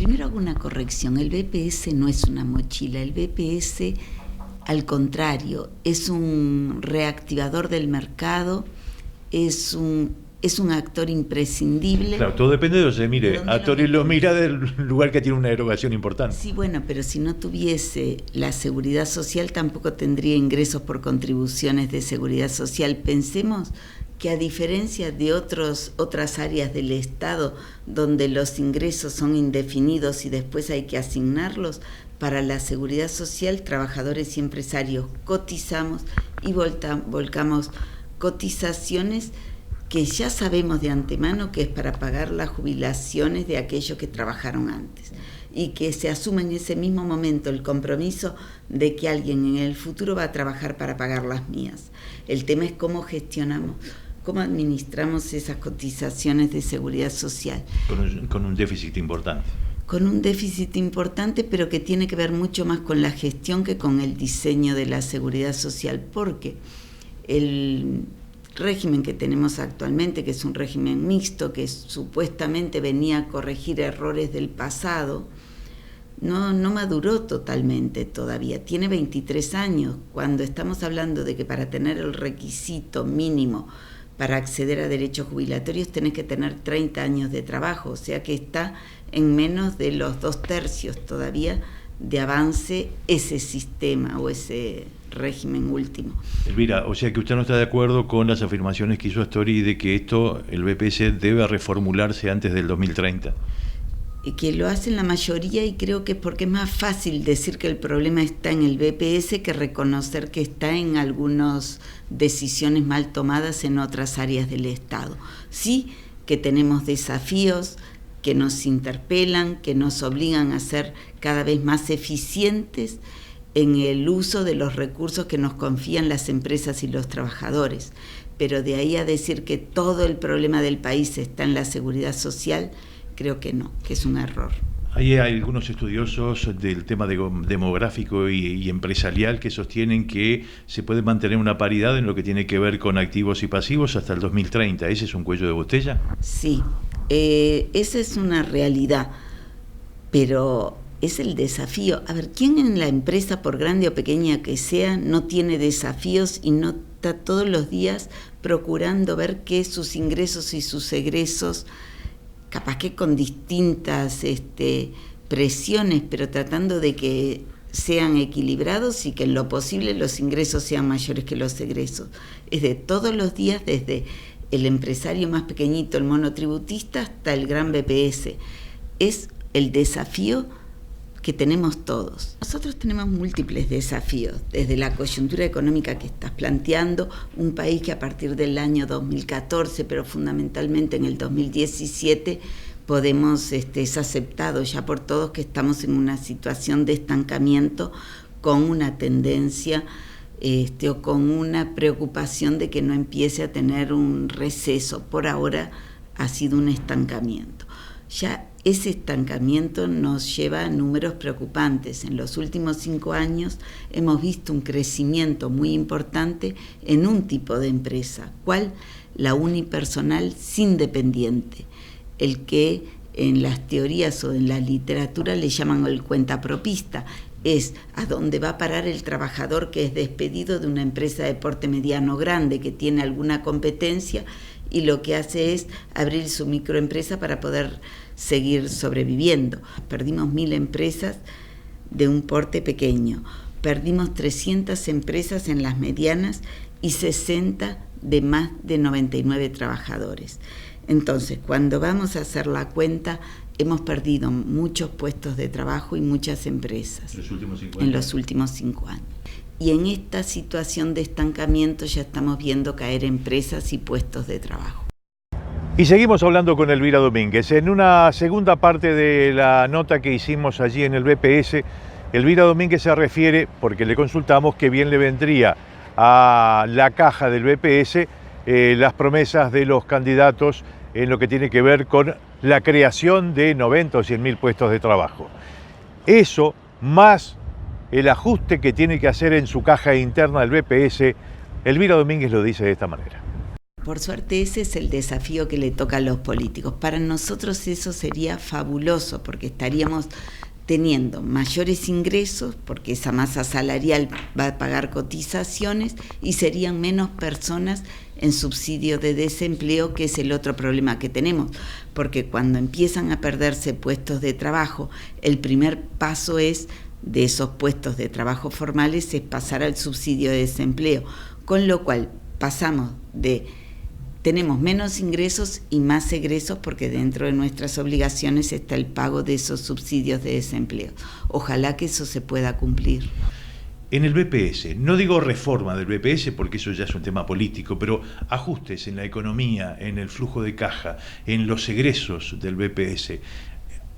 primero hago una corrección. El BPS no es una mochila. El BPS, al contrario, es un reactivador del mercado, es un actor imprescindible. Claro, todo depende de donde se mire. Tori lo mira del lugar que tiene una erogación importante. Sí, bueno, pero si no tuviese la seguridad social, tampoco tendría ingresos por contribuciones de seguridad social. Pensemos que a diferencia de otras áreas del Estado, donde los ingresos son indefinidos y después hay que asignarlos, para la seguridad social, trabajadores y empresarios cotizamos y volcamos cotizaciones que ya sabemos de antemano que es para pagar las jubilaciones de aquellos que trabajaron antes, y que se asume en ese mismo momento el compromiso de que alguien en el futuro va a trabajar para pagar las mías. El tema es cómo gestionamos, cómo administramos esas cotizaciones de seguridad social. Con un déficit importante. Con un déficit importante, pero que tiene que ver mucho más con la gestión que con el diseño de la seguridad social, porque el régimen que tenemos actualmente, que es un régimen mixto, que supuestamente venía a corregir errores del pasado, no maduró totalmente todavía, tiene 23 años, cuando estamos hablando de que para tener el requisito mínimo para acceder a derechos jubilatorios tenés que tener 30 años de trabajo, o sea que está en menos de los 2/3 todavía de avance ese sistema o ese régimen último. Elvira, o sea que usted no está de acuerdo con las afirmaciones que hizo Astori de que el BPS debe reformularse antes del 2030. Que lo hacen la mayoría, y creo que es porque es más fácil decir que el problema está en el BPS que reconocer que está en algunas decisiones mal tomadas en otras áreas del Estado. Sí que tenemos desafíos que nos interpelan, que nos obligan a ser cada vez más eficientes en el uso de los recursos que nos confían las empresas y los trabajadores. Pero de ahí a decir que todo el problema del país está en la seguridad social, creo que no, que es un error. Hay algunos estudiosos del tema demográfico y empresarial que sostienen que se puede mantener una paridad en lo que tiene que ver con activos y pasivos hasta el 2030. ¿Ese es un cuello de botella? Sí, esa es una realidad, pero es el desafío. A ver, ¿quién en la empresa, por grande o pequeña que sea, no tiene desafíos y no está todos los días procurando ver que sus ingresos y sus egresos, capaz que con distintas presiones, pero tratando de que sean equilibrados y que en lo posible los ingresos sean mayores que los egresos? Es de todos los días, desde el empresario más pequeñito, el monotributista, hasta el gran BPS. Es el desafío que tenemos todos. Nosotros tenemos múltiples desafíos, desde la coyuntura económica que estás planteando, un país que a partir del año 2014, pero fundamentalmente en el 2017, es aceptado ya por todos que estamos en una situación de estancamiento con una tendencia o con una preocupación de que no empiece a tener un receso. Por ahora ha sido un estancamiento. Ya ese estancamiento nos lleva a números preocupantes. En los últimos 5 años hemos visto un crecimiento muy importante en un tipo de empresa, ¿cuál? La unipersonal sin dependiente, el que en las teorías o en la literatura le llaman el cuentapropista. Es a dónde va a parar el trabajador que es despedido de una empresa de porte mediano grande, que tiene alguna competencia y lo que hace es abrir su microempresa para poder seguir sobreviviendo. Perdimos 1000 empresas de un porte pequeño, perdimos 300 empresas en las medianas y 60 de más de 99 trabajadores. Entonces, cuando vamos a hacer la cuenta, hemos perdido muchos puestos de trabajo y muchas empresas en los últimos 5 años. Y en esta situación de estancamiento ya estamos viendo caer empresas y puestos de trabajo. Y seguimos hablando con Elvira Domínguez. En una segunda parte de la nota que hicimos allí en el BPS, Elvira Domínguez se refiere, porque le consultamos, que bien le vendría a la caja del BPS las promesas de los candidatos en lo que tiene que ver con la creación de 90 o 100.000 puestos de trabajo. Eso, más el ajuste que tiene que hacer en su caja interna del BPS, Elvira Domínguez lo dice de esta manera. Por suerte ese es el desafío que le toca a los políticos. Para nosotros eso sería fabuloso porque estaríamos teniendo mayores ingresos porque esa masa salarial va a pagar cotizaciones y serían menos personas en subsidio de desempleo, que es el otro problema que tenemos, porque cuando empiezan a perderse puestos de trabajo, el primer paso es de esos puestos de trabajo formales es pasar al subsidio de desempleo, con lo cual tenemos menos ingresos y más egresos porque dentro de nuestras obligaciones está el pago de esos subsidios de desempleo. Ojalá que eso se pueda cumplir. En el BPS, no digo reforma del BPS porque eso ya es un tema político, pero ajustes en la economía, en el flujo de caja, en los egresos del BPS.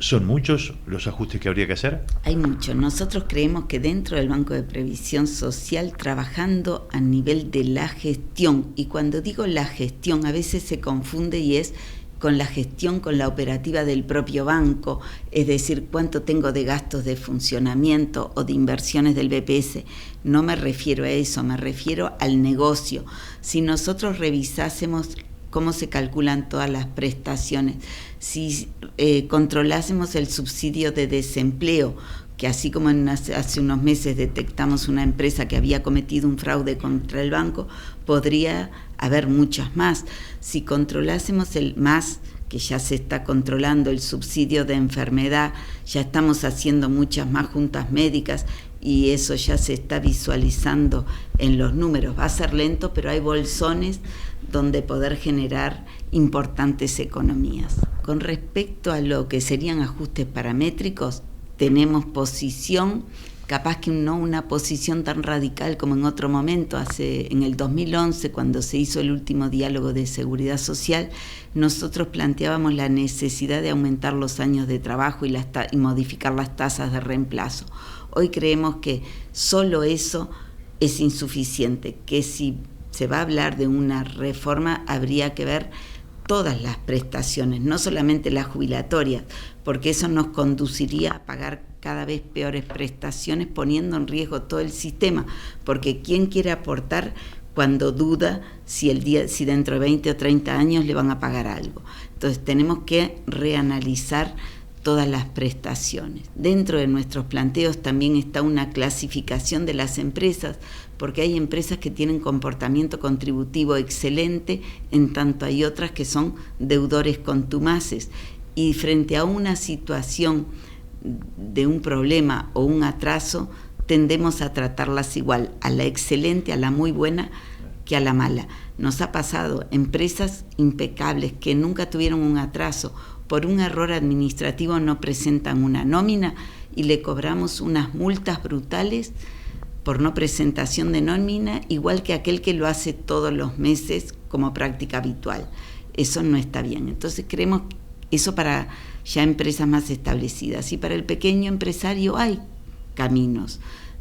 ¿Son muchos los ajustes que habría que hacer? Hay muchos. Nosotros creemos que dentro del Banco de Previsión Social, trabajando a nivel de la gestión, y cuando digo la gestión a veces se confunde y es con la gestión, con la operativa del propio banco, es decir, cuánto tengo de gastos de funcionamiento o de inversiones del BPS. No me refiero a eso, me refiero al negocio. Si nosotros revisásemos cómo se calculan todas las prestaciones, si controlásemos el subsidio de desempleo, que así como hace unos meses detectamos una empresa que había cometido un fraude contra el banco, podría haber muchas más. Si controlásemos que ya se está controlando el subsidio de enfermedad, ya estamos haciendo muchas más juntas médicas y eso ya se está visualizando en los números. Va a ser lento, pero hay bolsones donde poder generar importantes economías. Con respecto a lo que serían ajustes paramétricos, tenemos posición, capaz que no una posición tan radical como en otro momento, en el 2011, cuando se hizo el último diálogo de seguridad social, nosotros planteábamos la necesidad de aumentar los años de trabajo y modificar las tasas de reemplazo. Hoy creemos que solo eso es insuficiente, que si se va a hablar de una reforma habría que ver todas las prestaciones, no solamente las jubilatorias, porque eso nos conduciría a pagar cada vez peores prestaciones, poniendo en riesgo todo el sistema, porque ¿quién quiere aportar cuando duda si dentro de 20 o 30 años le van a pagar algo? Entonces tenemos que reanalizar todas las prestaciones. Dentro de nuestros planteos también está una clasificación de las empresas, porque hay empresas que tienen comportamiento contributivo excelente, en tanto hay otras que son deudores contumaces. Y frente a una situación de un problema o un atraso, tendemos a tratarlas igual, a la excelente, a la muy buena, que a la mala. Nos ha pasado empresas impecables que nunca tuvieron un atraso, por un error administrativo no presentan una nómina y le cobramos unas multas brutales por no presentación de nómina, igual que aquel que lo hace todos los meses como práctica habitual. Eso no está bien. Entonces creemos eso para ya empresas más establecidas. Y para el pequeño empresario hay caminos.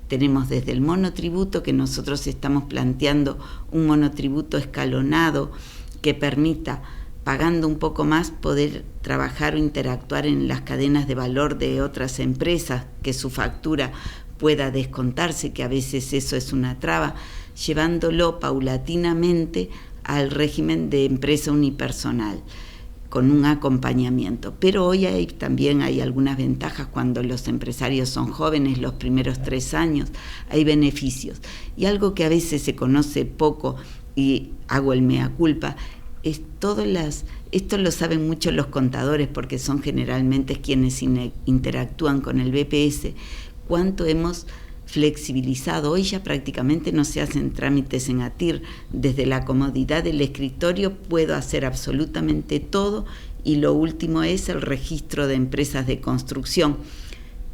Tenemos desde el monotributo, que nosotros estamos planteando un monotributo escalonado que permita, pagando un poco más, poder trabajar o interactuar en las cadenas de valor de otras empresas, que su factura pueda descontarse, que a veces eso es una traba, llevándolo paulatinamente al régimen de empresa unipersonal, con un acompañamiento. Pero hoy también hay algunas ventajas cuando los empresarios son jóvenes, los primeros 3 años, hay beneficios. Y algo que a veces se conoce poco, y hago el mea culpa, es esto lo saben mucho los contadores, porque son generalmente quienes interactúan con el BPS, cuánto hemos flexibilizado. Hoy ya prácticamente no se hacen trámites en ATIR. Desde la comodidad del escritorio puedo hacer absolutamente todo, y lo último es el registro de empresas de construcción.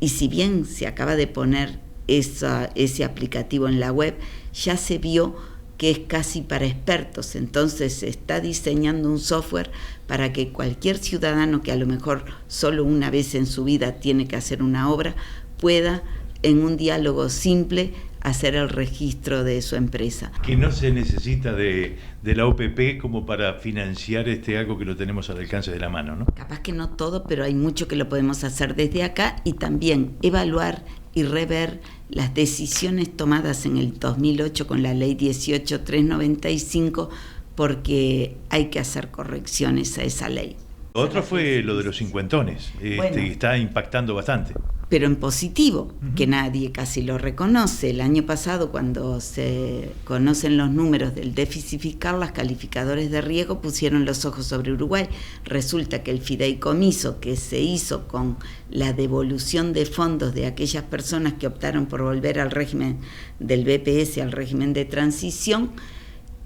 Y si bien se acaba de poner ese aplicativo en la web, ya se vio que es casi para expertos. Entonces se está diseñando un software para que cualquier ciudadano que a lo mejor solo una vez en su vida tiene que hacer una obra, pueda en un diálogo simple hacer el registro de su empresa. Que no se necesita de la OPP como para financiar algo que lo tenemos al alcance de la mano, ¿no? Capaz que no todo, pero hay mucho que lo podemos hacer desde acá, y también evaluar y rever las decisiones tomadas en el 2008 con la ley 18.395 porque hay que hacer correcciones a esa ley. Otro fue lo de los cincuentones, Bueno, está impactando bastante. Pero en positivo, que nadie casi lo reconoce. El año pasado, cuando se conocen los números del déficit fiscal, las calificadores de riesgo pusieron los ojos sobre Uruguay. Resulta que el fideicomiso que se hizo con la devolución de fondos de aquellas personas que optaron por volver al régimen del BPS, al régimen de transición,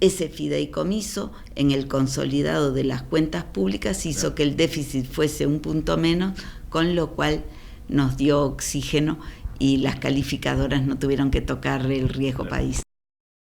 ese fideicomiso en el consolidado de las cuentas públicas hizo que el déficit fuese un punto menos, con lo cual nos dio oxígeno y las calificadoras no tuvieron que tocar el riesgo país.